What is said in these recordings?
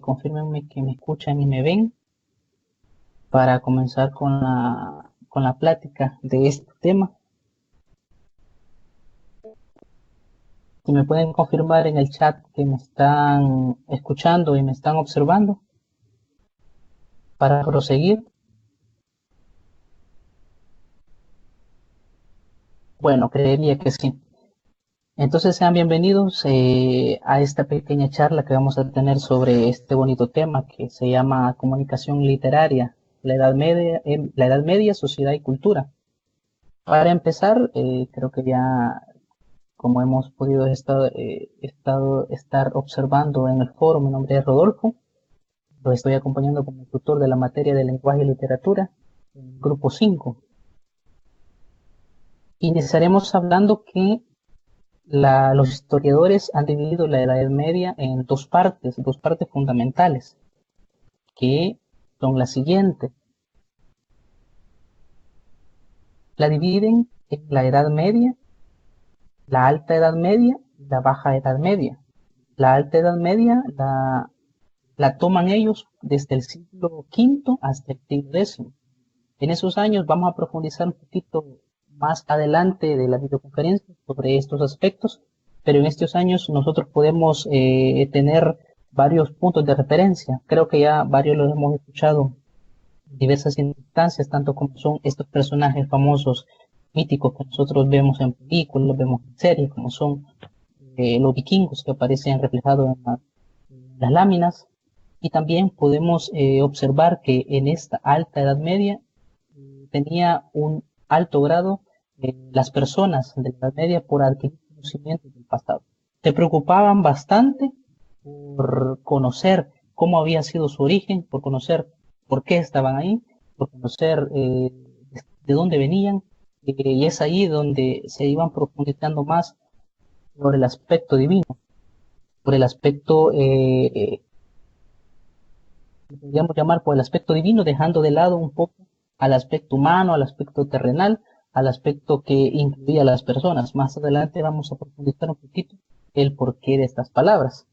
confírmenme que me escuchan y me ven para comenzar con la plática de este tema. Si me pueden confirmar en el chat que me están escuchando y me están observando para proseguir. Bueno, creería que sí. Entonces sean bienvenidos a esta pequeña charla que vamos a tener sobre este bonito tema que se llama comunicación literaria, la Edad Media, sociedad y cultura. Para empezar, creo que ya como hemos podido estar observando en el foro, mi nombre es Rodolfo, lo estoy acompañando como tutor de la materia de lenguaje y literatura, en grupo 5. Iniciaremos hablando que los historiadores han dividido la Edad Media en dos partes fundamentales, que son las siguientes. La dividen en la Edad Media, la Alta Edad Media y la Baja Edad Media. La Alta Edad Media la toman ellos desde el siglo V hasta el siglo X. En esos años vamos a profundizar un poquito más adelante de la videoconferencia sobre estos aspectos, pero en estos años nosotros podemos tener varios puntos de referencia. Creo que ya varios los hemos escuchado en diversas instancias, tanto como son estos personajes famosos, míticos que nosotros vemos en películas, vemos en series, como son los vikingos que aparecen reflejados en las láminas. Y también podemos observar que en esta alta Edad Media tenía un alto grado las personas de la Edad Media por adquirir conocimientos del pasado. Se preocupaban bastante por conocer cómo había sido su origen, por conocer por qué estaban ahí, por conocer de dónde venían, y es ahí donde se iban profundizando más por el aspecto divino, por el aspecto podríamos llamar por el aspecto divino, dejando de lado un poco al aspecto humano, al aspecto terrenal, al aspecto que incluía a las personas. Más adelante vamos a profundizar un poquito el porqué de estas palabras.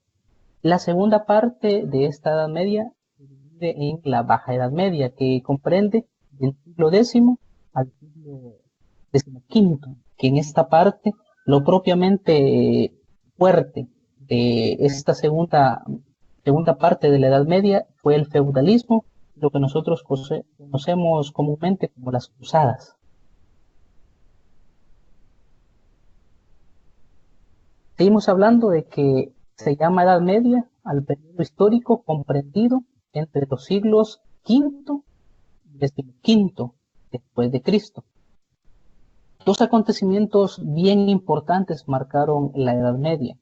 La segunda parte de esta Edad Media se divide en la Baja Edad Media, que comprende del siglo X al siglo XV, que en esta parte lo propiamente fuerte de esta segunda parte de la Edad Media fue el feudalismo, lo que nosotros conocemos comúnmente como las cruzadas. Seguimos hablando de que se llama Edad Media al periodo histórico comprendido entre los siglos V y XV después de Cristo. Dos acontecimientos bien importantes marcaron la Edad Media.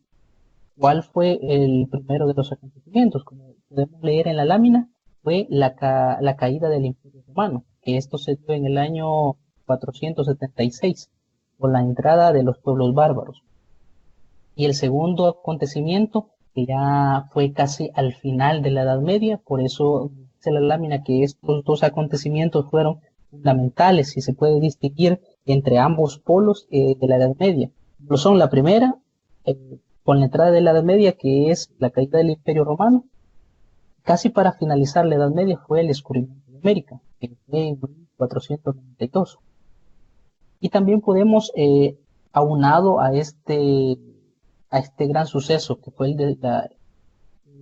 ¿Cuál fue el primero de los acontecimientos? Como podemos leer en la lámina, fue la caída del Imperio Romano, que esto se dio en el año 476, con la entrada de los pueblos bárbaros. Y el segundo acontecimiento, que ya fue casi al final de la Edad Media, por eso dice la lámina que estos dos acontecimientos fueron fundamentales y se puede distinguir entre ambos polos de la Edad Media. Lo son la primera, con la entrada de la Edad Media, que es la caída del Imperio Romano. Casi para finalizar la Edad Media fue el descubrimiento de América, que fue en 1492. Y también podemos, aunado a este gran suceso que fue el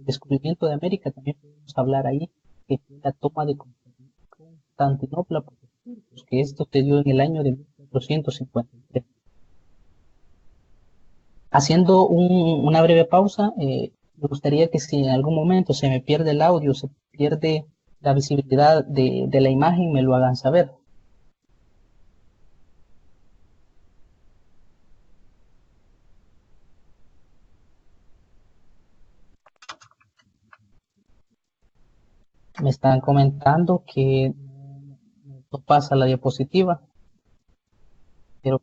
descubrimiento de América, también podemos hablar ahí que fue la toma de Constantinopla por los turcos, que esto se dio en el año de 1453. Haciendo una breve pausa, me gustaría que si en algún momento se me pierde el audio, se pierde la visibilidad de la imagen, me lo hagan saber. Me están comentando que no pasa la diapositiva, pero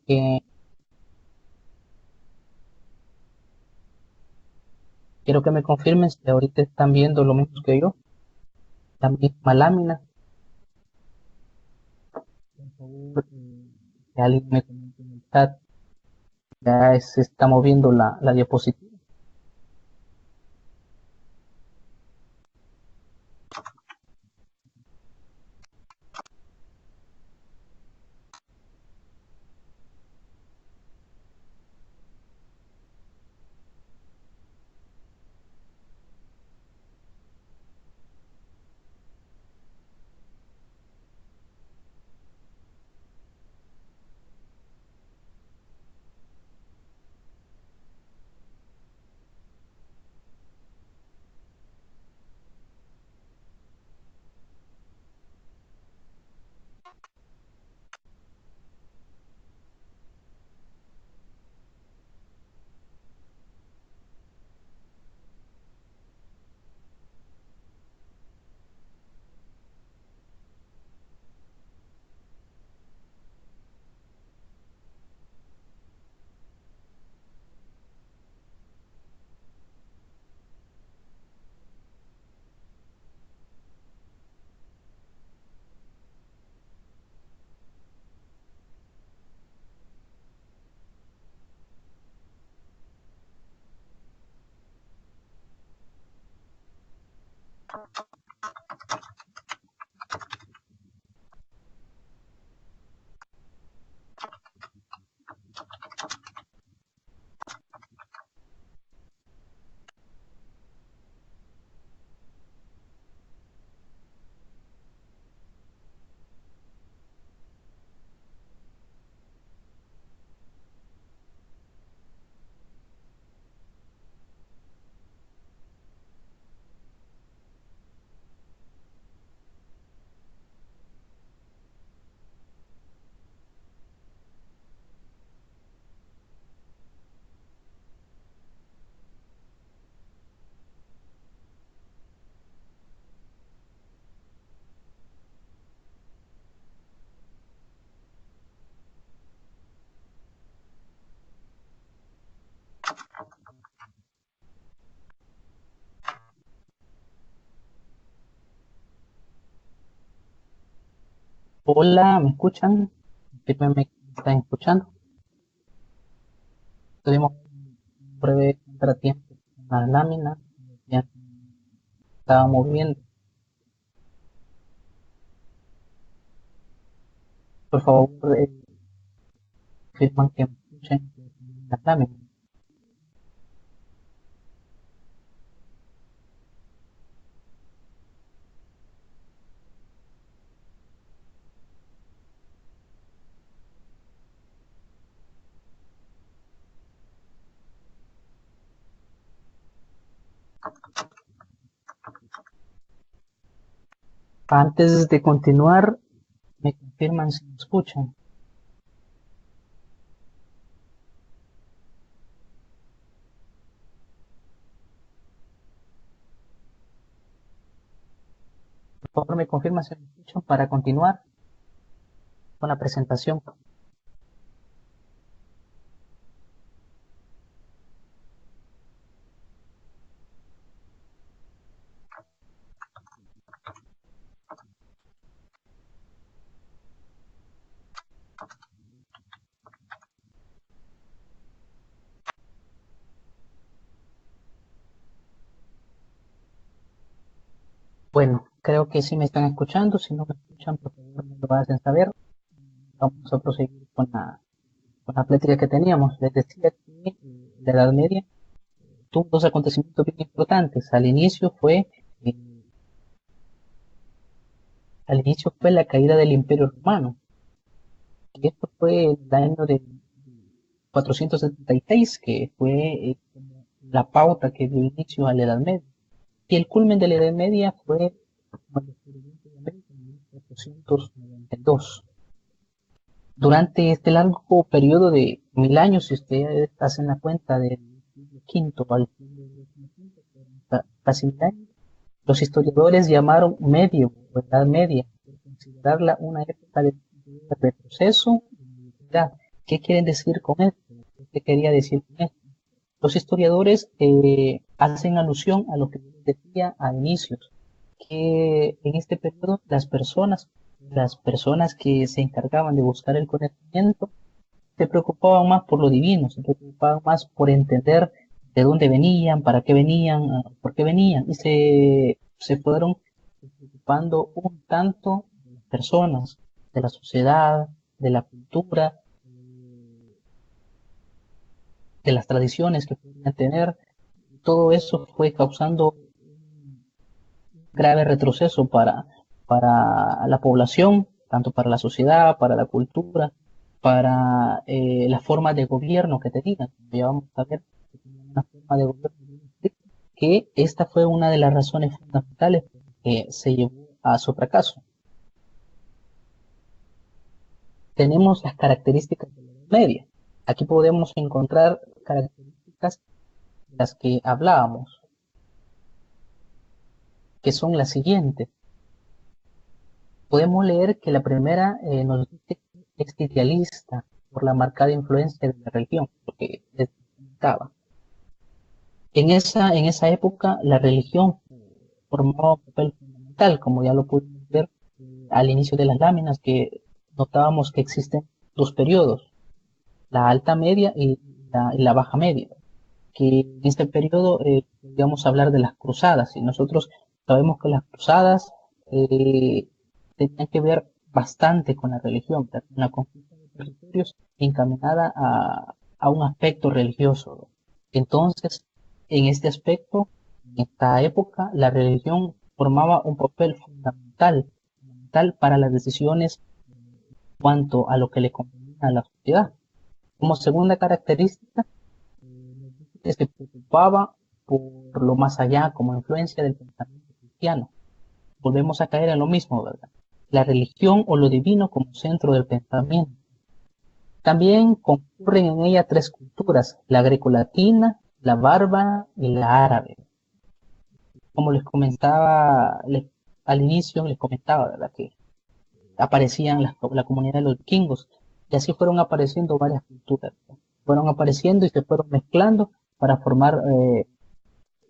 quiero que me confirmen si ahorita están viendo lo mismo que yo, la misma lámina. Por favor, que alguien me comente en el chat, ya se está moviendo la diapositiva. Hola, ¿me escuchan? Confírmenme que me están escuchando. Tuvimos un breve contratiempo con las láminas, ya estábamos viendo. Por favor, confirman que me escuchen las láminas. Antes de continuar, me confirman si me escuchan. Por favor, me confirman si me escuchan para continuar con la presentación. Bueno, creo que sí me están escuchando. Si no me escuchan, por favor, me lo hacen saber. Vamos a proseguir con la plática que teníamos. Les decía que la Edad Media tuvo dos acontecimientos bien importantes. Eh, al inicio fue la caída del Imperio Romano. Y esto fue en el año de 476, que fue como la pauta que dio inicio a la Edad Media. Y el culmen de la Edad Media fue como el descubrimiento de América en 1492. Durante este largo periodo de 1000 años, si ustedes hacen la cuenta del siglo V al siglo XV, casi 1000 años, los historiadores llamaron medio o edad media, por considerarla una época de retroceso y mediocridad. ¿Qué quieren decir con esto? ¿Qué quería decir con esto? Los historiadores hacen alusión a lo que les decía a inicios, que en este periodo las personas que se encargaban de buscar el conocimiento, se preocupaban más por lo divino, se preocupaban más por entender de dónde venían, para qué venían, por qué venían, y se fueron preocupando un tanto de las personas, de la sociedad, de la cultura, de las tradiciones que podían tener. Todo eso fue causando un grave retroceso para la población, tanto para la sociedad, para la cultura, para la forma de gobierno que tenían. Ya vamos a ver que tenían una forma de gobierno muy estricta, que esta fue una de las razones fundamentales que se llevó a su fracaso. Tenemos las características de la Edad Media. Aquí podemos encontrar características de las que hablábamos, que son las siguientes. Podemos leer que la primera nos dice que es idealista por la marcada influencia de la religión, lo que les comentaba. En esa época la religión formaba un papel fundamental, como ya lo pudimos ver al inicio de las láminas, que notábamos que existen dos periodos, la alta media y la baja media, que en este periodo podríamos hablar de las cruzadas, y nosotros Sabemos que las cruzadas tenían que ver bastante con la religión, una conquista de territorios encaminada a un aspecto religioso. Entonces, en este aspecto, en esta época, la religión formaba un papel fundamental para las decisiones en cuanto a lo que le convenía a la sociedad. Como segunda característica, que se preocupaba por lo más allá como influencia del pensamiento cristiano. Volvemos a caer en lo mismo, ¿verdad? La religión o lo divino como centro del pensamiento. También concurren en ella tres culturas, la grecolatina, la bárbara y la árabe. Como les comentaba al inicio, les comentaba, ¿verdad? Que aparecían la comunidad de los vikingos y así fueron apareciendo varias culturas, ¿verdad? Fueron apareciendo y se fueron mezclando para formar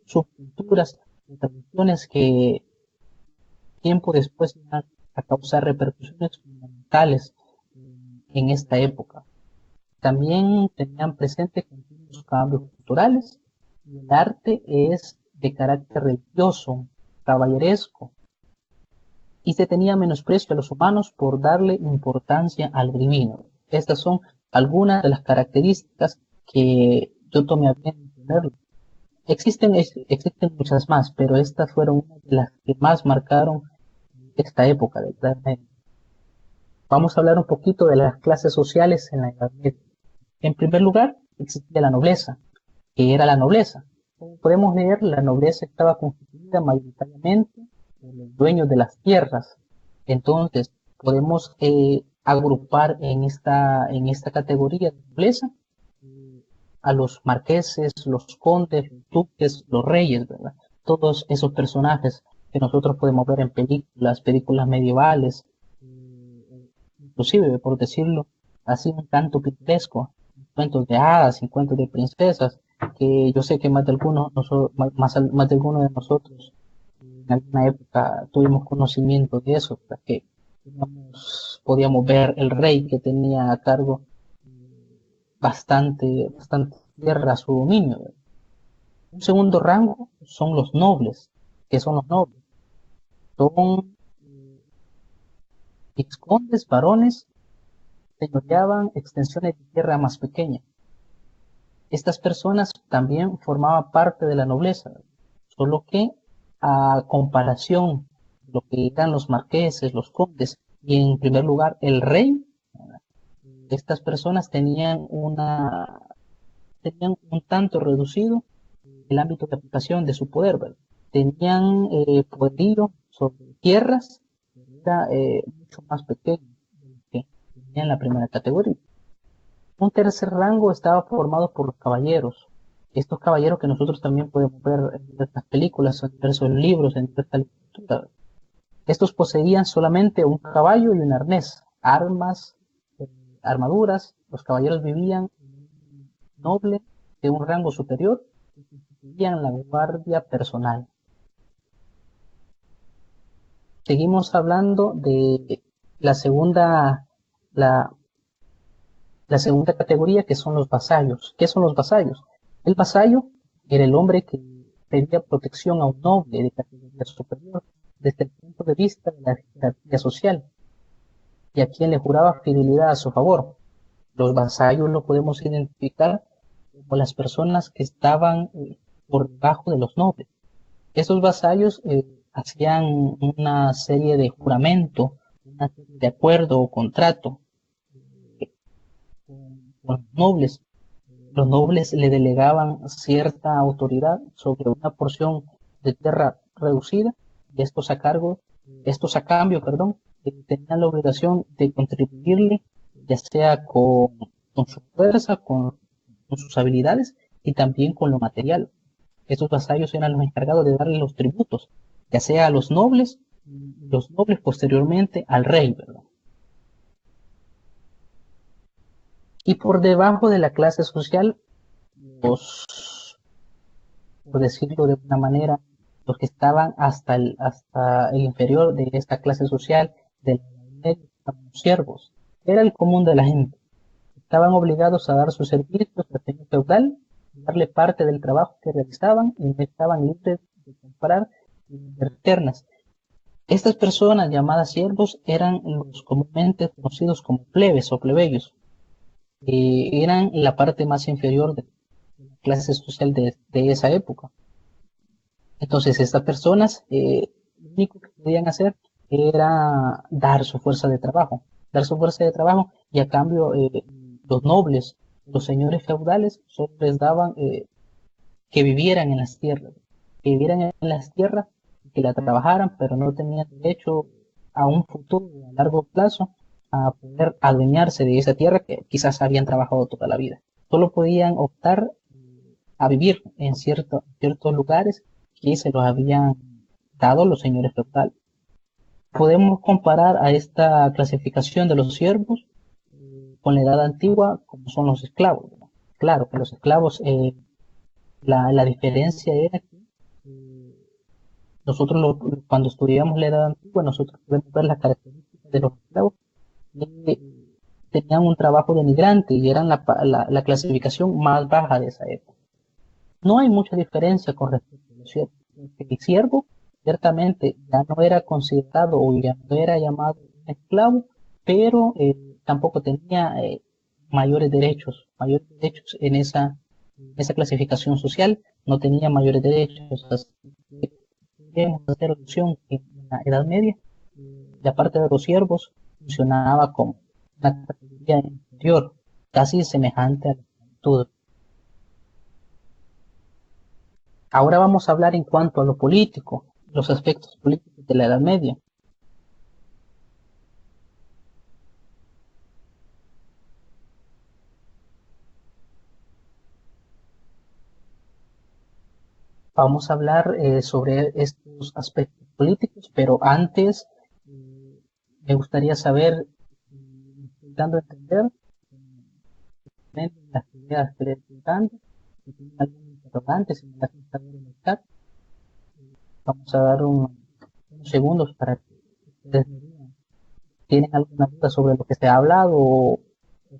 subculturas y tradiciones que tiempo después van a causar repercusiones fundamentales en esta época. También tenían presente continuos cambios culturales y el arte es de carácter religioso, caballeresco, y se tenía menosprecio a los humanos por darle importancia al divino. Estas son algunas de las características que yo tomé a bien entenderlo. Existen muchas más, pero estas fueron una de las que más marcaron esta época de la Edad Media. Vamos a hablar un poquito de las clases sociales en la Edad Media. En primer lugar, existía la nobleza. ¿Qué era la nobleza? Como podemos leer, la nobleza estaba constituida mayoritariamente por los dueños de las tierras. Entonces, podemos agrupar en esta categoría de nobleza a los marqueses, los condes, los duques, los reyes, ¿verdad? Todos esos personajes que nosotros podemos ver en películas medievales, inclusive, por decirlo así, un tanto pintoresco, cuentos de hadas y cuentos de princesas, que yo sé que más de algunos, más de alguno de nosotros en alguna época tuvimos conocimiento de eso, que podíamos ver el rey que tenía a cargo bastante tierra a su dominio. Un segundo rango son los nobles. ¿Qué son los nobles? Son vizcondes, varones, señoreaban extensiones de tierra más pequeñas. Estas personas también formaban parte de la nobleza, solo que a comparación de lo que eran los marqueses, los condes y en primer lugar el rey, estas personas tenían un tanto reducido el ámbito de aplicación de su poder, ¿verdad? Tenían poderío sobre tierras, era mucho más pequeño que tenían la primera categoría. Un tercer rango estaba formado por los caballeros. Estos caballeros que nosotros también podemos ver en diversas películas, en diversos libros, en diversas literatura. Estos poseían solamente un caballo y un arnés, armas, armaduras. Los caballeros vivían en un noble de un rango superior y constituían la guardia personal. Seguimos hablando de la segunda, la, la segunda categoría, que son los vasallos. ¿Qué son los vasallos? El vasallo era el hombre que pedía protección a un noble de categoría superior desde el punto de vista de la jerarquía social y a quien le juraba fidelidad a su favor. Los vasallos lo podemos identificar como las personas que estaban por debajo de los nobles. Esos vasallos hacían una serie de juramento, una serie de acuerdo o contrato con los nobles. Los nobles le delegaban cierta autoridad sobre una porción de tierra reducida y estos a cambio, tenían la obligación de contribuirle, ya sea con su fuerza, con sus habilidades y también con lo material. Estos vasallos eran los encargados de darle los tributos, ya sea a los nobles posteriormente al rey, ¿verdad? Y por debajo de la clase social, por decirlo de una manera, los que estaban hasta el inferior de esta clase social, de la estaban los siervos. Era el común de la gente. Estaban obligados a dar sus servicios al señor feudal, darle parte del trabajo que realizaban y no estaban libres de comprar externas. Estas personas llamadas siervos eran los comúnmente conocidos como plebes o plebeyos. Eran la parte más inferior de la clase social de esa época. Entonces estas personas lo único que podían hacer era dar su fuerza de trabajo y a cambio los nobles, los señores feudales solo les daban que vivieran en las tierras, que la trabajaran, pero no tenían derecho a un futuro a largo plazo a poder adueñarse de esa tierra que quizás habían trabajado toda la vida. Solo podían optar a vivir en ciertos lugares que se los habían dado los señores feudales. Podemos comparar a esta clasificación de los siervos con la edad antigua como son los esclavos, ¿no? Claro que los esclavos, la diferencia era que nosotros cuando estudiamos la edad antigua, nosotros podemos ver las características de los esclavos que tenían un trabajo denigrante y eran la clasificación más baja de esa época. No hay mucha diferencia con respecto a los siervos. El siervo ciertamente ya no era considerado o ya no era llamado un esclavo, pero tampoco tenía mayores derechos en esa clasificación social, no tenía mayores derechos. Así que podríamos hacer alusión que en la Edad Media la parte de los siervos funcionaba como una categoría inferior, casi semejante a la esclavitud. Ahora vamos a hablar en cuanto a lo político, los aspectos políticos de la Edad Media. Vamos a hablar sobre estos aspectos políticos, pero antes me gustaría saber, me estoy dando a entender, las ideas que les estoy dando, si tienen algún interrogante, si me las hacen saber en el chat, vamos a dar unos segundos para que ustedes me digan. ¿Tienen alguna duda sobre lo que se ha hablado o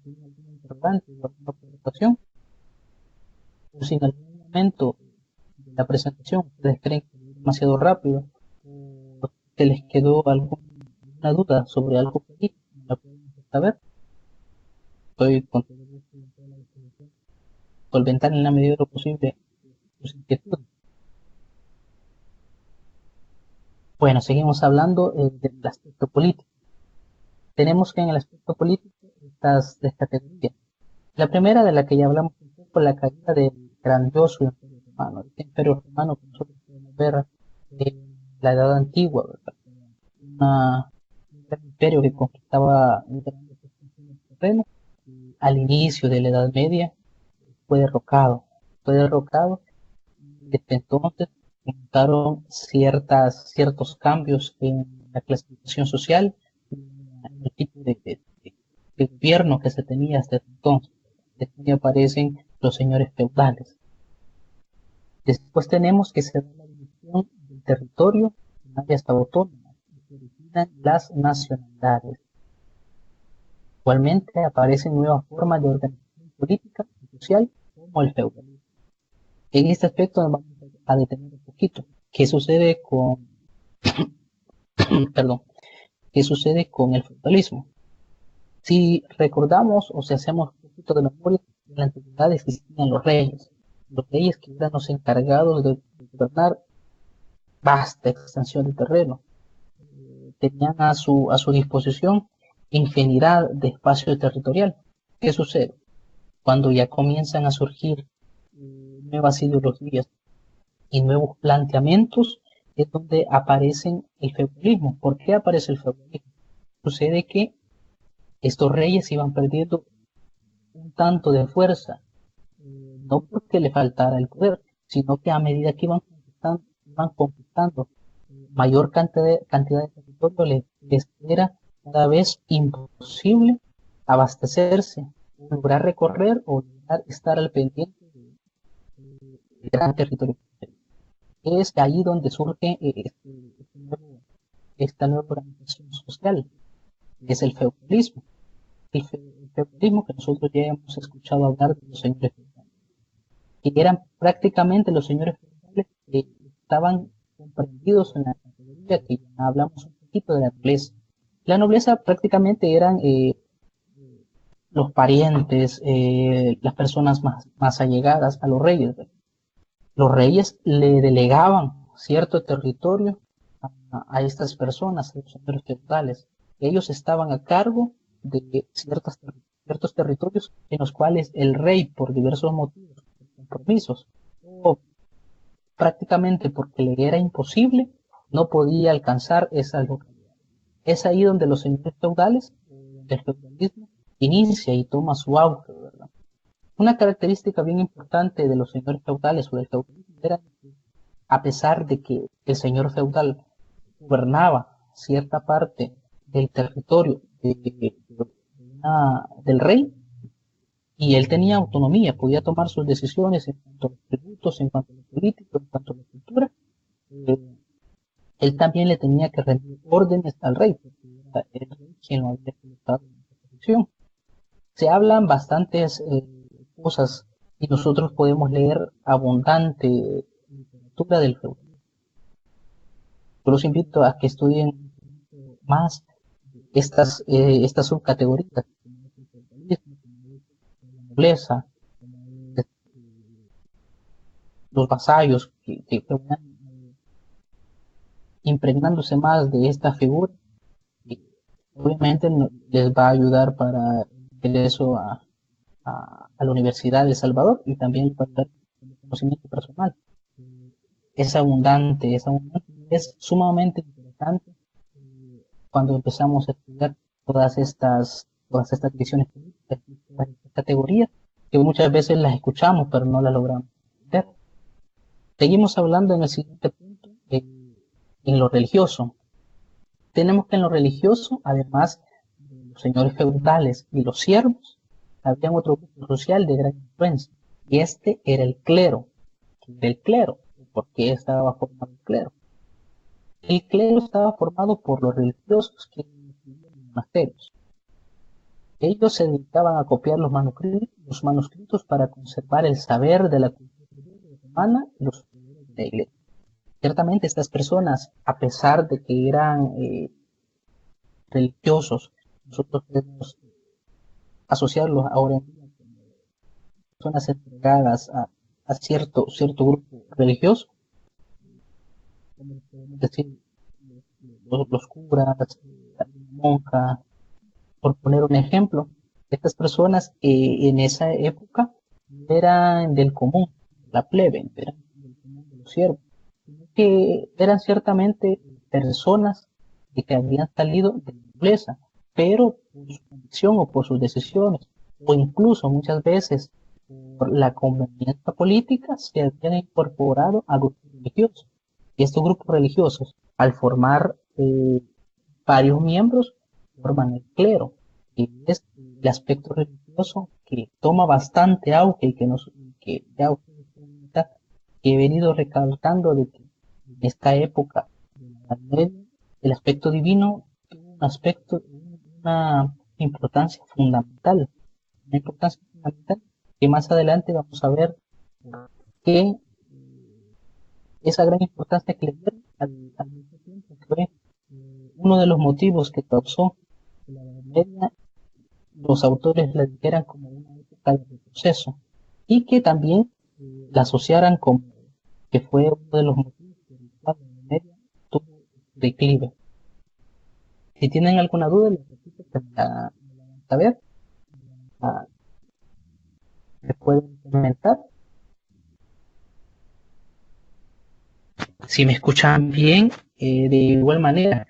tienen algún interrogante o alguna preocupación? O si en algún momento de la presentación ustedes creen que es demasiado rápido o que les quedó alguna duda sobre algo político, me la pueden hacer saber. Estoy con todo gusto y toda la disposición solventar en la medida de lo posible sus inquietudes. Bueno, seguimos hablando del aspecto político. Tenemos que en el aspecto político estas categorías. La primera de la que ya hablamos un poco, la caída del grandioso imperio romano, el imperio romano que nosotros podemos ver en la Edad Antigua, ¿verdad? Un gran imperio que conquistaba grandes extensiones de terreno, y al inicio de la Edad Media fue derrocado y desde entonces comenzaron ciertos cambios en la clasificación social, en el tipo de gobierno que se tenía hasta entonces. Después aparecen los señores feudales. Después tenemos que se da la división del territorio en áreas autónomas y se originan las nacionalidades. Igualmente aparecen nuevas formas de organización política y social como el feudalismo. En este aspecto nos vamos a detener un poquito. ¿Qué sucede con, perdón, qué sucede con el feudalismo? Si recordamos o si hacemos un poquito de memoria, en la antigüedad existían los reyes que eran los encargados de gobernar vasta extensión de terreno. Tenían a su disposición infinidad de espacio territorial. ¿Qué sucede? Cuando ya comienzan a surgir nuevas ideologías y nuevos planteamientos, es donde aparecen el feudalismo. ¿Por qué aparece el feudalismo? Sucede que estos reyes iban perdiendo un tanto de fuerza, no porque le faltara el poder, sino que a medida que iban conquistando mayor cantidad de territorio, les era cada vez imposible abastecerse, lograr recorrer o lograr estar al pendiente de gran territorio. Es ahí donde surge esta nueva organización social, que es el feudalismo. El feudalismo que nosotros ya hemos escuchado hablar de los señores feudales, que eran prácticamente los señores feudales que estaban comprendidos en la categoría que ya hablamos un poquito de la nobleza. La nobleza prácticamente eran los parientes, las personas más allegadas a los reyes. Los reyes le delegaban cierto territorio a estas personas, a los señores feudales. Ellos estaban a cargo de ciertos territorios en los cuales el rey, por diversos motivos, por compromisos, o prácticamente porque le era imposible, no podía alcanzar esa localidad. Es ahí donde los señores feudales, del feudalismo, inicia y toma su auge, ¿verdad? Una característica bien importante de los señores feudales o del feudalismo era que, a pesar de que el señor feudal gobernaba cierta parte del territorio del rey, y él tenía autonomía, podía tomar sus decisiones en cuanto a los tributos, en cuanto a lo político, en cuanto a la cultura, él también le tenía que rendir órdenes al rey, porque era el rey quien lo había colocado en esa posición. Se hablan bastantes cosas y nosotros podemos leer abundante literatura del feudalismo. Yo los invito a que estudien más estas subcategorías, como el feudalismo, como la nobleza, como los vasallos, que van impregnándose más de esta figura, y obviamente les va a ayudar para el ingreso a la Universidad de El Salvador y también para dar conocimiento personal. Es abundante, es sumamente interesante cuando empezamos a estudiar todas estas divisiones políticas, todas estas categorías, que muchas veces las escuchamos pero no las logramos entender. Seguimos hablando en el siguiente punto, en lo religioso. Tenemos que en lo religioso, además de los señores feudales y los siervos, había otro grupo social de gran influencia, y este era el clero. ¿El clero? ¿Por qué estaba formado el clero? El clero estaba formado por los religiosos que vivían en monasterios. Ellos se dedicaban a copiar los manuscritos para conservar el saber de la cultura romana y los poderes de la iglesia. Ciertamente estas personas, a pesar de que eran religiosos, nosotros podemos asociarlos ahora en día como personas entregadas a cierto grupo religioso, como podemos decir los curas, la monja, por poner un ejemplo. Estas personas en esa época eran del común, la plebe, eran del común de los siervos, que eran ciertamente personas que habían salido de la nobleza, pero por su convicción o por sus decisiones, o incluso muchas veces por la conveniencia política, se habían incorporado a grupos religiosos. Y estos grupos religiosos, al formar varios miembros, forman el clero, que es el aspecto religioso que toma bastante auge y que ya ustedes pueden notar, que he venido recalcando de que en esta época de la Edad Media, el aspecto divino tuvo una importancia fundamental, que más adelante vamos a ver que esa gran importancia que le dieron al mismo tiempo fue uno de los motivos que causó que la Edad Media los autores la dijeran como una época de retroceso y que también la asociaran como que fue uno de los motivos por el cual la Edad Media tuvo declive. Si tienen alguna duda, les repito que me la van a saber, me pueden comentar. Si me escuchan bien, de igual manera,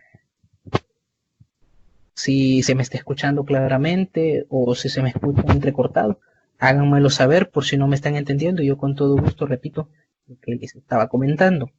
si se me está escuchando claramente o si se me escucha entrecortado, háganmelo saber por si no me están entendiendo y yo con todo gusto repito lo que les estaba comentando.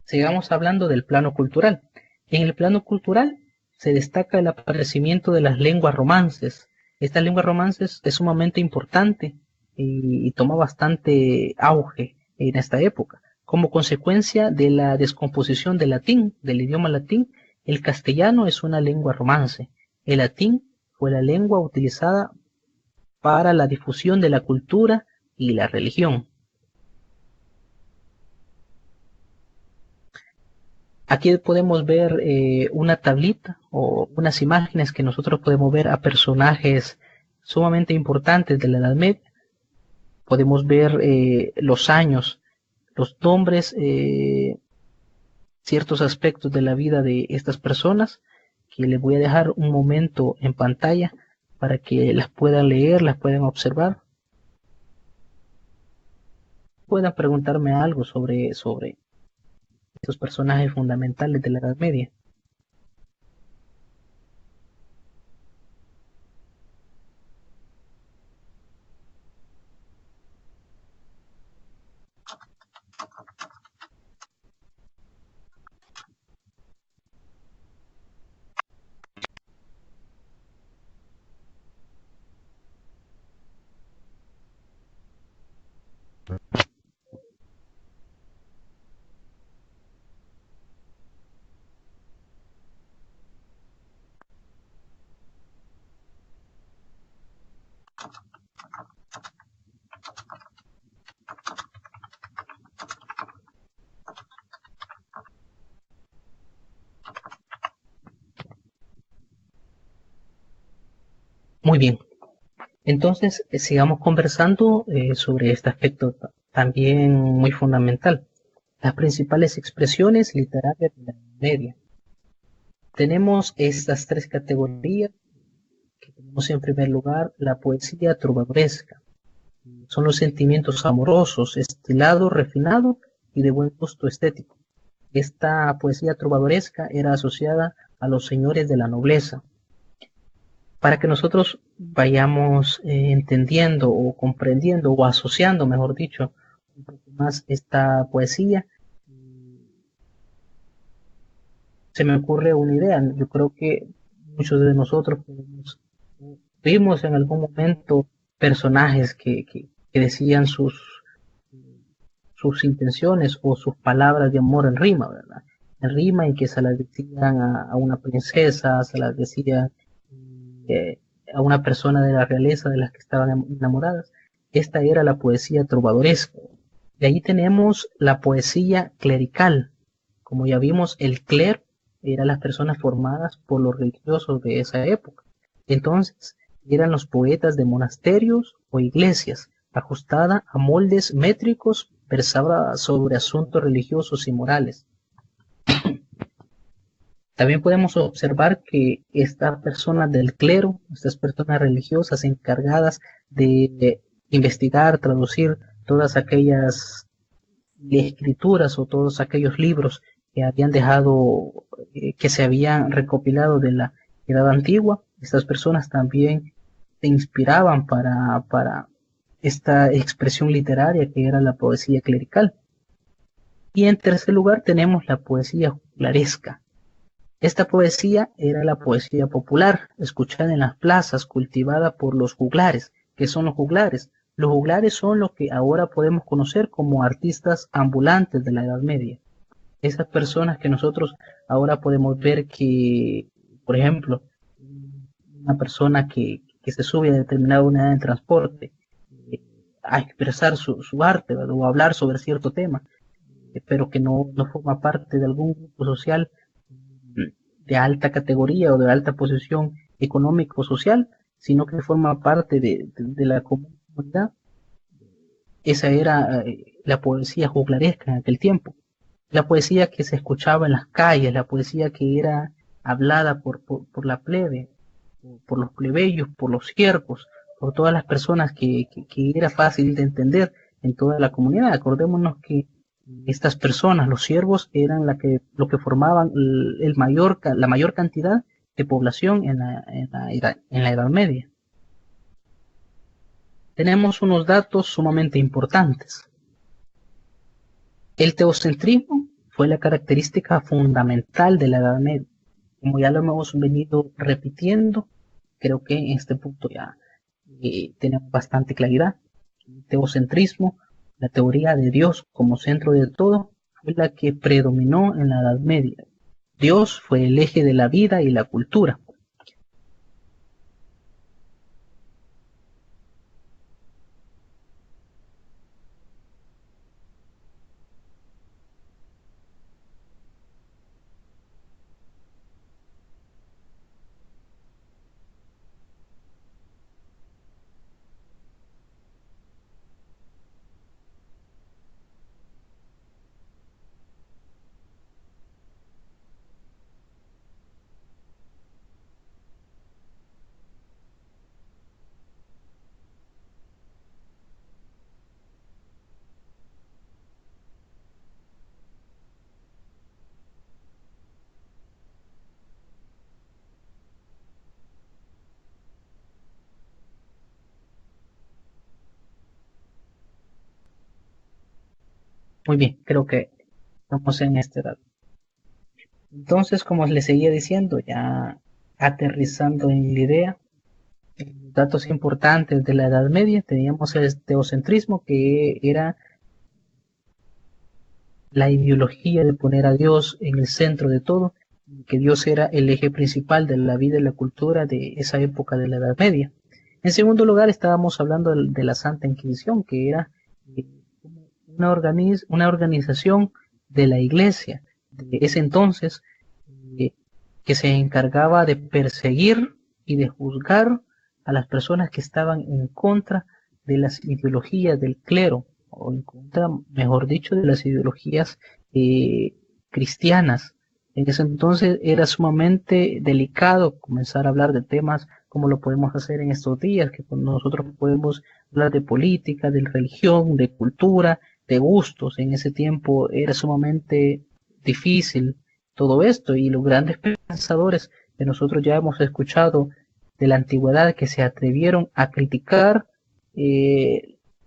Sigamos hablando del plano cultural. En el plano cultural se destaca el aparecimiento de las lenguas romances. Estas lenguas romances es sumamente importante y toma bastante auge en esta época. Como consecuencia de la descomposición del latín, del idioma latín, el castellano es una lengua romance. El latín fue la lengua utilizada para la difusión de la cultura y la religión. Aquí podemos ver una tablita o unas imágenes que nosotros podemos ver a personajes sumamente importantes de la Edad Media. Podemos ver los años, los nombres, ciertos aspectos de la vida de estas personas, que les voy a dejar un momento en pantalla para que las puedan leer, las puedan observar, puedan preguntarme algo sobre estos personajes fundamentales de la Edad Media. Muy bien, entonces sigamos conversando sobre este aspecto también muy fundamental. Las principales expresiones literarias de la Edad Media. Tenemos estas tres categorías que tenemos en primer lugar la poesía trovadoresca. Son los sentimientos amorosos, estilado, refinado y de buen gusto estético. Esta poesía trovadoresca era asociada a los señores de la nobleza. Para que nosotros vayamos entendiendo o comprendiendo o asociando, mejor dicho, un poco más esta poesía, se me ocurre una idea. Yo creo que muchos de nosotros vimos en algún momento personajes que decían sus intenciones o sus palabras de amor en rima, ¿verdad? En rima y que se las decían a una princesa, se las decía eh, a una persona de la realeza de las que estaban enamoradas. Esta era la poesía trovadoresca. De ahí tenemos la poesía clerical. Como ya vimos, el clero eran las personas formadas por los religiosos de esa época. Entonces, eran los poetas de monasterios o iglesias, ajustada a moldes métricos, versaba sobre asuntos religiosos y morales. También podemos observar que estas personas del clero, estas personas religiosas encargadas de investigar, traducir todas aquellas escrituras o todos aquellos libros que habían dejado, que se habían recopilado de la Edad Antigua, estas personas también se inspiraban para esta expresión literaria que era la poesía clerical. Y en tercer lugar tenemos la poesía juglaresca. Esta poesía era la poesía popular, escuchada en las plazas, cultivada por los juglares. ¿Qué son los juglares? Los juglares son lo que ahora podemos conocer como artistas ambulantes de la Edad Media. Esas personas que nosotros ahora podemos ver que, por ejemplo, una persona que se sube a determinada unidad de transporte eh, a expresar su arte, ¿verdad? O a hablar sobre cierto tema, pero que no forma parte de algún grupo social de alta categoría o de alta posición económico-social, sino que forma parte de la comunidad. Esa era la poesía juglaresca en aquel tiempo. La poesía que se escuchaba en las calles, la poesía que era hablada por la plebe, por los plebeyos, por los siervos, por todas las personas que era fácil de entender en toda la comunidad. Acordémonos que estas personas, los siervos, eran lo que formaban la mayor cantidad de población en la Edad Media. Tenemos unos datos sumamente importantes. El teocentrismo fue la característica fundamental de la Edad Media. Como ya lo hemos venido repitiendo, creo que en este punto ya tenemos bastante claridad. El teocentrismo, la teoría de Dios como centro de todo, fue la que predominó en la Edad Media. Dios fue el eje de la vida y la cultura. Muy bien, creo que estamos en este dato. Entonces, como les seguía diciendo, ya aterrizando en la idea, datos importantes de la Edad Media, teníamos el teocentrismo, que era la ideología de poner a Dios en el centro de todo, que Dios era el eje principal de la vida y la cultura de esa época de la Edad Media. En segundo lugar, estábamos hablando de la Santa Inquisición, que era eh, una organización de la Iglesia de ese entonces, eh, que se encargaba de perseguir y de juzgar a las personas que estaban en contra de las ideologías del clero, o en contra, mejor dicho, de las ideologías eh, cristianas. En ese entonces era sumamente delicado comenzar a hablar de temas como lo podemos hacer en estos días, que nosotros podemos hablar de política, de religión, de cultura, de gustos. En ese tiempo era sumamente difícil todo esto, y los grandes pensadores que nosotros ya hemos escuchado de la antigüedad, que se atrevieron a criticar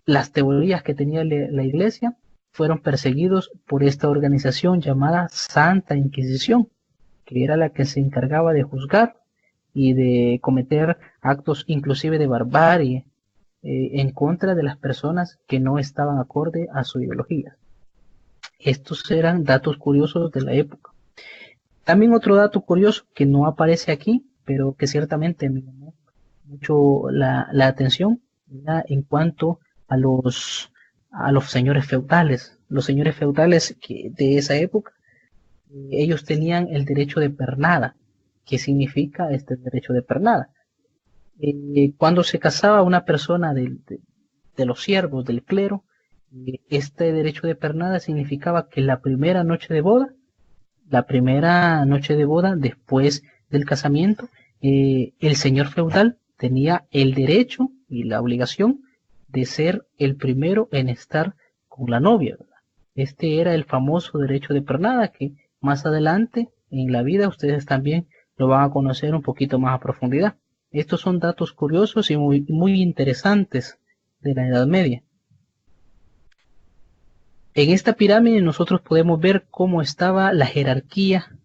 las teorías que tenía la Iglesia, fueron perseguidos por esta organización llamada Santa Inquisición, que era la que se encargaba de juzgar y de cometer actos inclusive de barbarie en contra de las personas que no estaban acorde a su ideología. Estos eran datos curiosos de la época. También otro dato curioso que no aparece aquí, pero que ciertamente me llamó mucho la atención, era en cuanto a los señores feudales. Los señores feudales de esa época, ellos tenían el derecho de pernada. ¿Qué significa este derecho de pernada? Cuando se casaba una persona de los siervos, del clero, este derecho de pernada significaba que la primera noche de boda después del casamiento, el señor feudal tenía el derecho y la obligación de ser el primero en estar con la novia, ¿verdad? Este era el famoso derecho de pernada, que más adelante en la vida ustedes también lo van a conocer un poquito más a profundidad. Estos son datos curiosos y muy interesantes de la Edad Media. En esta pirámide nosotros podemos ver cómo estaba la jerarquía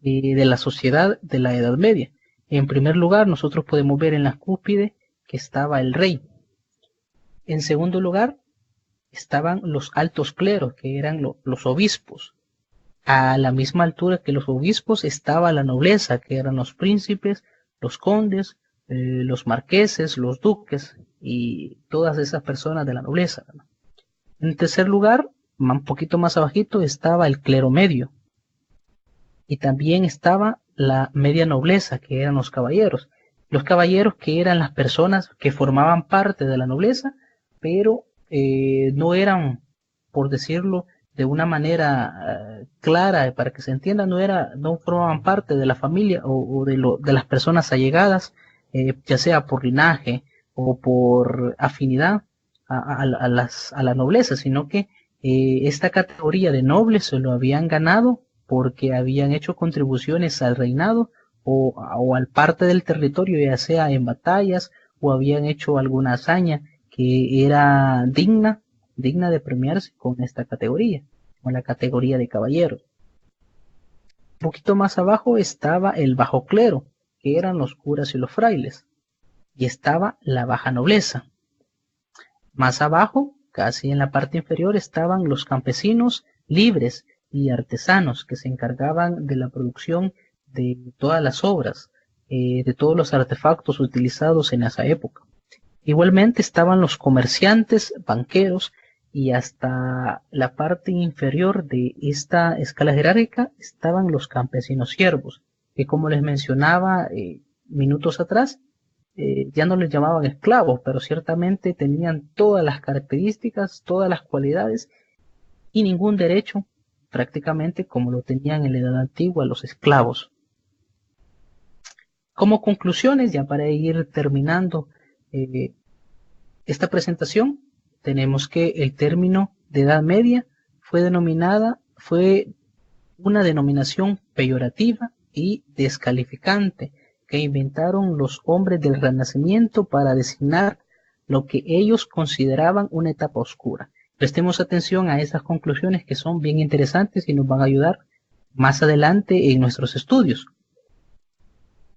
de la sociedad de la Edad Media. En primer lugar, nosotros podemos ver en la cúspide que estaba el rey. En segundo lugar, estaban los altos cleros, que eran los obispos. A la misma altura que los obispos estaba la nobleza, que eran los príncipes, los condes, los marqueses, los duques y todas esas personas de la nobleza. En tercer lugar, un poquito más abajito, estaba el clero medio, y también estaba la media nobleza, que eran los caballeros. Los caballeros, que eran las personas que formaban parte de la nobleza, pero no eran, por decirlo de una manera clara, para que se entienda, no formaban parte de la familia o de las personas allegadas, ya sea por linaje o por afinidad a la nobleza, sino que esta categoría de nobles se lo habían ganado porque habían hecho contribuciones al reinado o al parte del territorio, ya sea en batallas o habían hecho alguna hazaña que era digna de premiarse con esta categoría, con la categoría de caballero. Un poquito más abajo estaba el bajo clero, que eran los curas y los frailes, y estaba la baja nobleza. Más abajo, casi en la parte inferior, estaban los campesinos libres y artesanos, que se encargaban de la producción de todas las obras, de todos los artefactos utilizados en esa época. Igualmente estaban los comerciantes, banqueros, y hasta la parte inferior de esta escala jerárquica estaban los campesinos siervos, que, como les mencionaba minutos atrás, ya no les llamaban esclavos, pero ciertamente tenían todas las características, todas las cualidades y ningún derecho, prácticamente como lo tenían en la Edad Antigua los esclavos. Como conclusiones, ya para ir terminando esta presentación, tenemos que el término de Edad Media fue una denominación peyorativa y descalificante que inventaron los hombres del Renacimiento para designar lo que ellos consideraban una etapa oscura. Prestemos atención a esas conclusiones que son bien interesantes y nos van a ayudar más adelante en nuestros estudios.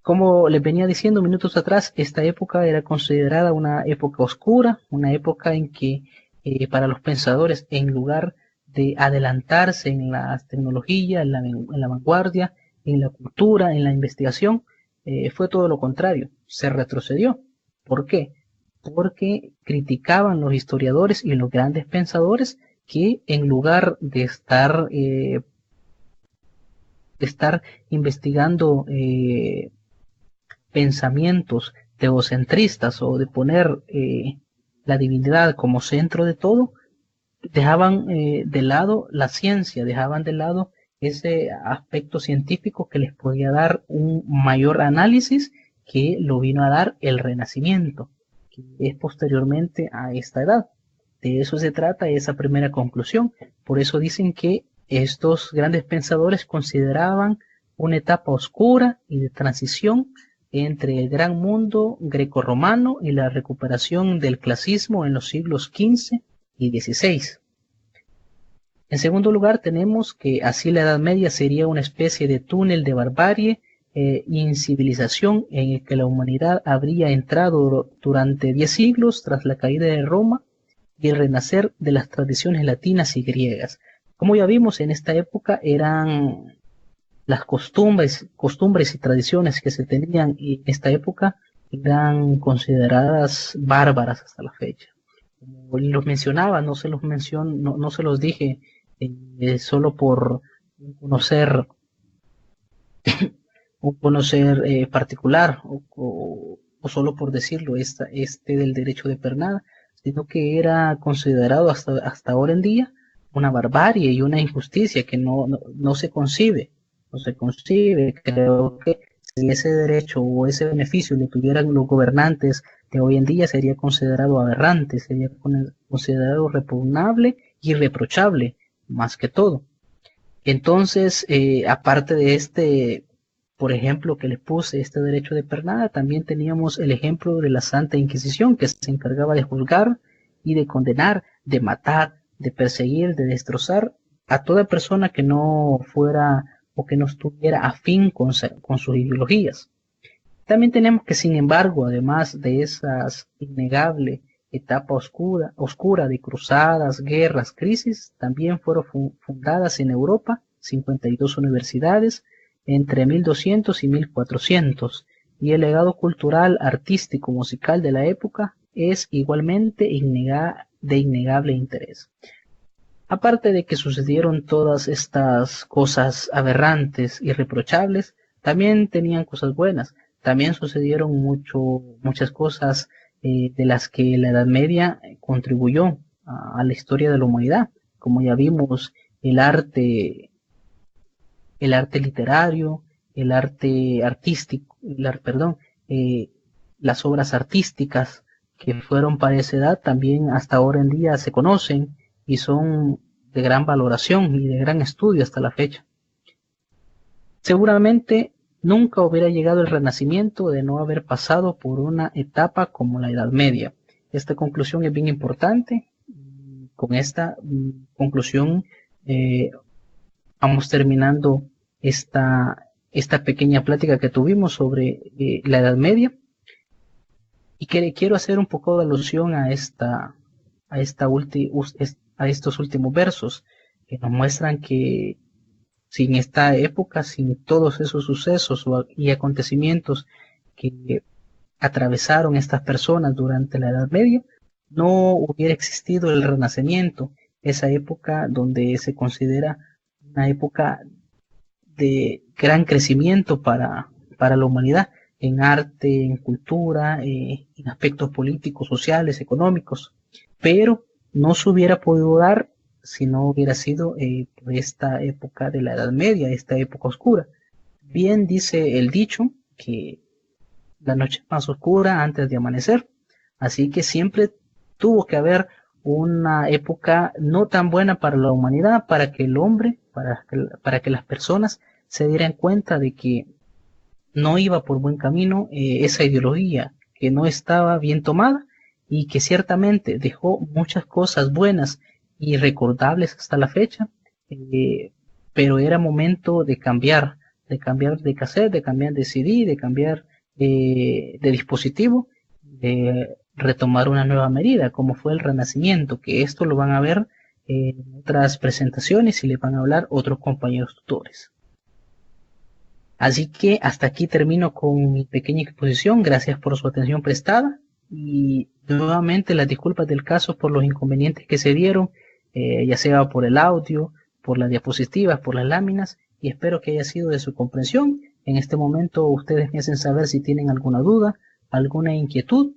Como les venía diciendo minutos atrás, esta época era considerada una época oscura, una época en que para los pensadores, en lugar de adelantarse en la tecnología, en la vanguardia, en la cultura, en la investigación, fue todo lo contrario, se retrocedió. ¿Por qué? Porque criticaban los historiadores y los grandes pensadores que en lugar de estar investigando pensamientos teocentristas o de poner la divinidad como centro de todo, dejaban de lado la ciencia, dejaban de lado ese aspecto científico que les podía dar un mayor análisis que lo vino a dar el Renacimiento, que es posteriormente a esta edad. De eso se trata esa primera conclusión. Por eso dicen que estos grandes pensadores consideraban una etapa oscura y de transición entre el gran mundo grecorromano y la recuperación del clasismo en los siglos XV y XVI. En segundo lugar, tenemos que así la Edad Media sería una especie de túnel de barbarie e incivilización en el que la humanidad habría entrado durante 10 siglos tras la caída de Roma y el renacer de las tradiciones latinas y griegas. Como ya vimos, en esta época eran las costumbres y tradiciones que se tenían en esta época eran consideradas bárbaras hasta la fecha. Como los mencionaba, no se los dije solo por un conocer particular o solo por decirlo, este del derecho de pernada, sino que era considerado hasta ahora en día una barbarie y una injusticia que no se concibe. No se concibe. Creo que si ese derecho o ese beneficio lo tuvieran los gobernantes de hoy en día sería considerado aberrante, sería considerado repugnable y reprochable, más que todo. Entonces, aparte de por ejemplo, que les puse este derecho de pernada, también teníamos el ejemplo de la Santa Inquisición, que se encargaba de juzgar y de condenar, de matar, de perseguir, de destrozar a toda persona que no fuera o que no estuviera afín con sus ideologías. También tenemos que, sin embargo, además de esas innegable etapa oscura de cruzadas, guerras, crisis, también fueron fundadas en Europa 52 universidades entre 1200 y 1400, y el legado cultural, artístico, musical de la época es igualmente de innegable interés. Aparte de que sucedieron todas estas cosas aberrantes y reprochables, también tenían cosas buenas. También sucedieron muchas cosas de las que la Edad Media contribuyó a la historia de la humanidad. Como ya vimos, el arte literario, el arte artístico, las obras artísticas que fueron para esa edad también hasta ahora en día se conocen y son de gran valoración y de gran estudio hasta la fecha. Seguramente nunca hubiera llegado el Renacimiento de no haber pasado por una etapa como la Edad Media. Esta conclusión es bien importante. Con esta conclusión vamos terminando esta pequeña plática que tuvimos sobre la Edad Media, y que quiero hacer un poco de alusión a estos últimos versos que nos muestran que sin esta época, sin todos esos sucesos y acontecimientos que atravesaron estas personas durante la Edad Media, no hubiera existido el Renacimiento, esa época donde se considera una época de gran crecimiento para la humanidad, en arte, en cultura, en aspectos políticos, sociales, económicos, pero no se hubiera podido dar si no hubiera sido por esta época de la Edad Media, esta época oscura. Bien dice el dicho que la noche más oscura antes de amanecer, así que siempre tuvo que haber una época no tan buena para la humanidad, para que el hombre, para que las personas se dieran cuenta de que no iba por buen camino esa ideología, que no estaba bien tomada y que ciertamente dejó muchas cosas buenas irrecordables hasta la fecha, pero era momento de cambiar de cassette, de cambiar de CD, de cambiar de dispositivo, de retomar una nueva medida, como fue el Renacimiento, que esto lo van a ver en otras presentaciones y le van a hablar otros compañeros tutores. Así que hasta aquí termino con mi pequeña exposición. Gracias por su atención prestada y nuevamente las disculpas del caso por los inconvenientes que se dieron, ya sea por el audio, por las diapositivas, por las láminas, y espero que haya sido de su comprensión. En este momento ustedes me hacen saber si tienen alguna duda, alguna inquietud.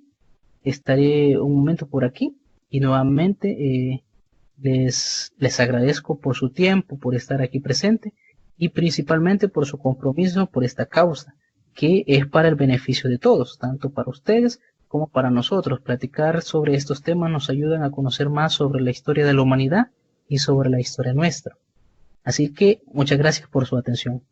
Estaré un momento por aquí y nuevamente les agradezco por su tiempo, por estar aquí presente y principalmente por su compromiso por esta causa, que es para el beneficio de todos, tanto para ustedes como para nosotros. Platicar sobre estos temas nos ayudan a conocer más sobre la historia de la humanidad y sobre la historia nuestra. Así que muchas gracias por su atención.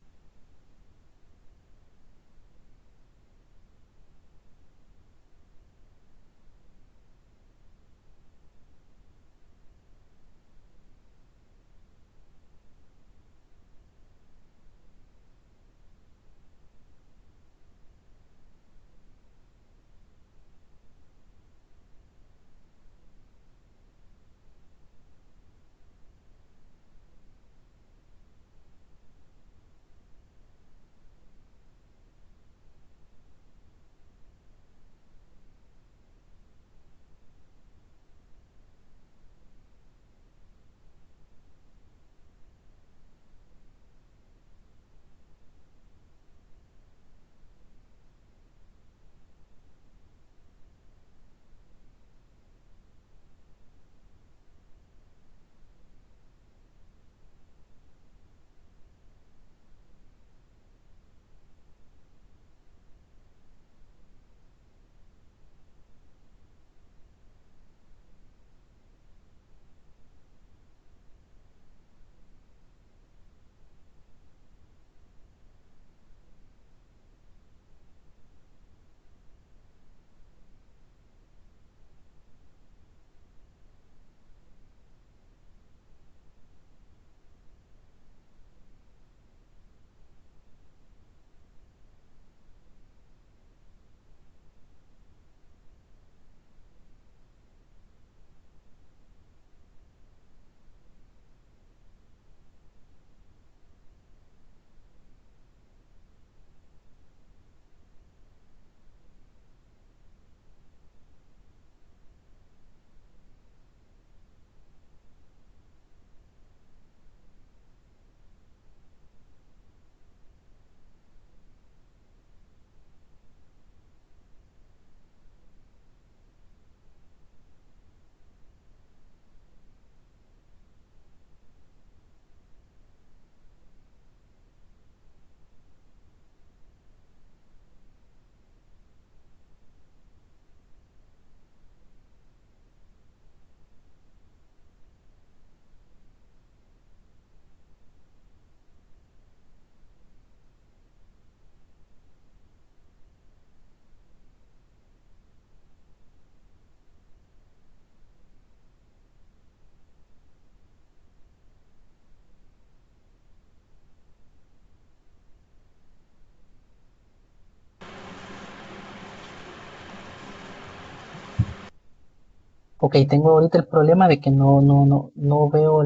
Ok, tengo ahorita el problema de que no veo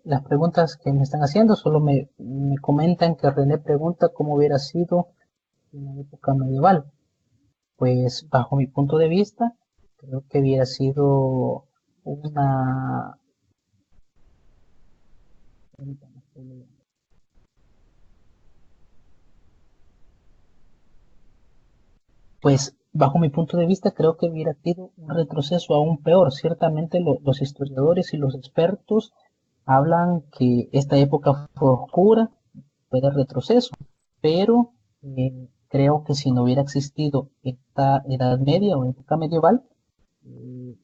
las preguntas que me están haciendo, solo me comentan que René pregunta cómo hubiera sido en la época medieval. Pues bajo mi punto de vista, creo que hubiera sido una... Pues bajo mi punto de vista creo que hubiera sido un retroceso aún peor. Ciertamente los historiadores y los expertos hablan que esta época fue oscura, fue de retroceso, pero creo que si no hubiera existido esta Edad Media o época medieval, eh,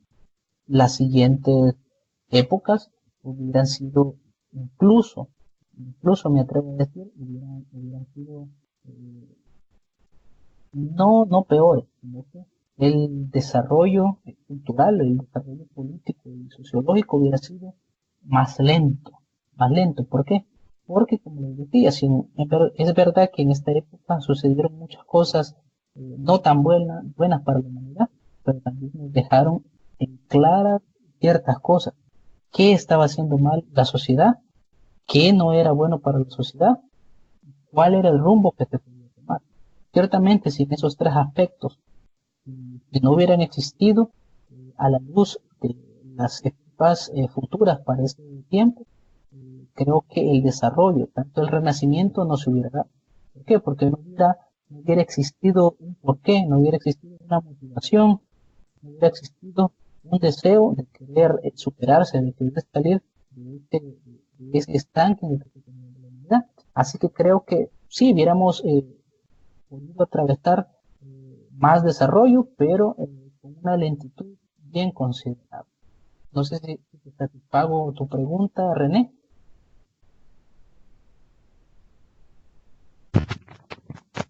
las siguientes épocas hubieran sido incluso, incluso me atrevo a decir, hubieran sido no peores, sino que el desarrollo cultural, el desarrollo político y sociológico hubiera sido más lento, más lento. ¿Por qué? Porque, como les decía, es verdad que en esta época sucedieron muchas cosas no tan buenas para la humanidad, pero también nos dejaron en claras ciertas cosas. ¿Qué estaba haciendo mal la sociedad? ¿Qué no era bueno para la sociedad? ¿Cuál era el rumbo que se podía tomar? Ciertamente, sin esos tres aspectos, que no hubieran existido a la luz de las etapas futuras para ese tiempo, creo que el desarrollo, tanto el renacimiento, no se hubiera dado. ¿Por qué? Porque no hubiera existido un porqué, no hubiera existido una motivación, no hubiera existido un deseo de querer superarse, de querer salir de ese estanque en el que se tenía la humanidad. Así que creo que sí, hubiéramos podido atravesar más desarrollo, pero con una lentitud bien considerable. No sé si te satisfago tu pregunta, René.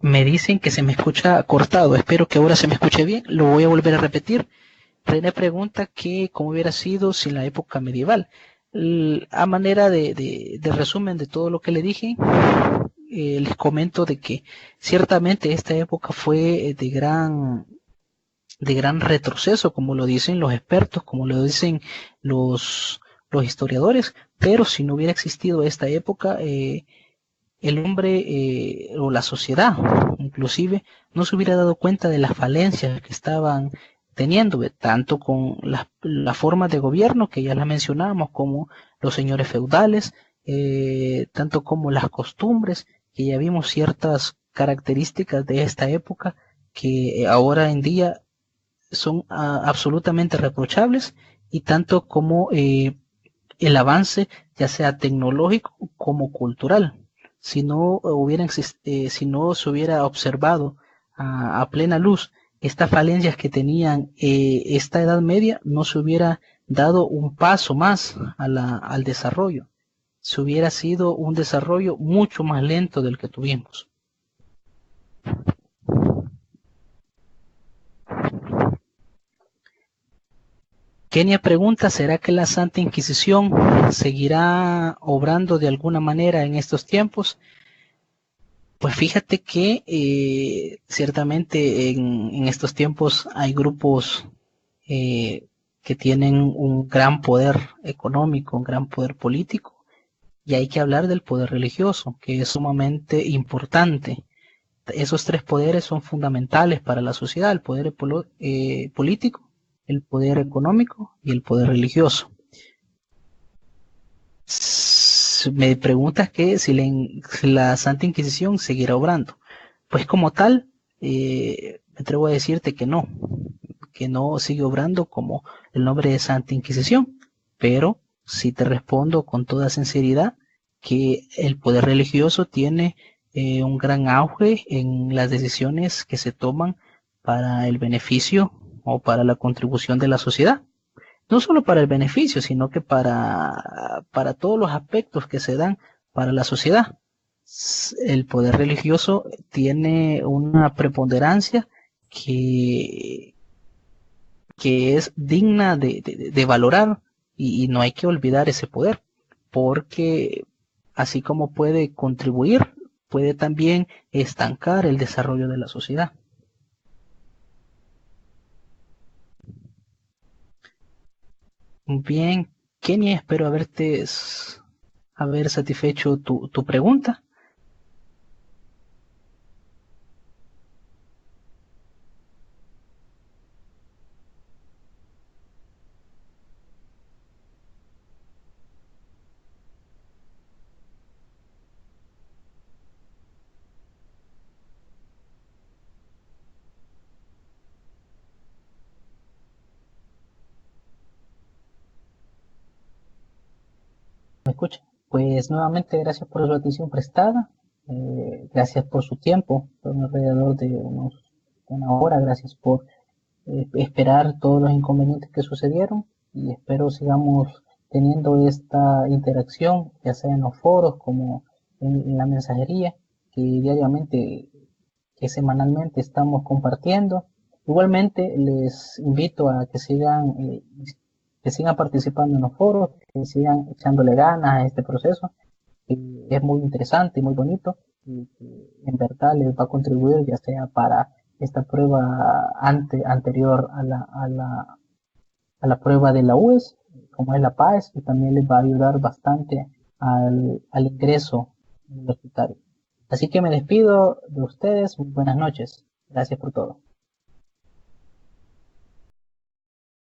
Me dicen que se me escucha cortado. Espero que ahora se me escuche bien. Lo voy a volver a repetir. René pregunta que cómo hubiera sido sin la época medieval. A manera de resumen de todo lo que le dije, les comento de que ciertamente esta época fue de gran retroceso, como lo dicen los expertos, como lo dicen los historiadores, pero si no hubiera existido esta época, el hombre o la sociedad inclusive no se hubiera dado cuenta de las falencias que estaban teniendo, tanto con la forma de gobierno que ya la mencionamos, como los señores feudales, tanto como las costumbres, que ya vimos ciertas características de esta época que ahora en día son absolutamente reprochables, y tanto como el avance, ya sea tecnológico como cultural. Si no si no se hubiera observado a plena luz estas falencias que tenían esta Edad Media, no se hubiera dado un paso más al desarrollo. Se hubiera sido un desarrollo mucho más lento del que tuvimos. Kenia pregunta, ¿será que la Santa Inquisición seguirá obrando de alguna manera en estos tiempos? Pues fíjate que ciertamente en estos tiempos hay grupos que tienen un gran poder económico, un gran poder político, y hay que hablar del poder religioso, que es sumamente importante. Esos tres poderes son fundamentales para la sociedad: el poder político, el poder económico y el poder religioso. Me preguntas que si la Santa Inquisición seguirá obrando. Pues como tal, me atrevo a decirte que no sigue obrando como el nombre de Santa Inquisición, pero sí te respondo con toda sinceridad que el poder religioso tiene un gran auge en las decisiones que se toman para el beneficio o para la contribución de la sociedad. No solo para el beneficio, sino que para todos los aspectos que se dan para la sociedad. El poder religioso tiene una preponderancia que, que es digna de valorar, y no hay que olvidar ese poder, porque así como puede contribuir, puede también estancar el desarrollo de la sociedad. Bien, Kenia, espero haber satisfecho tu pregunta. ¿Me escucha? Pues nuevamente gracias por su atención prestada, gracias por su tiempo, fueron alrededor de una hora, gracias por esperar todos los inconvenientes que sucedieron, y espero sigamos teniendo esta interacción, ya sea en los foros como en la mensajería que diariamente, que semanalmente estamos compartiendo. Igualmente les invito a que sigan que sigan participando en los foros, que sigan echándole ganas a este proceso, que es muy interesante y muy bonito, y que en verdad les va a contribuir ya sea para esta prueba anterior a la prueba de la UES, como es la PAES, y también les va a ayudar bastante al ingreso universitario. Así que me despido de ustedes, muy buenas noches, gracias por todo.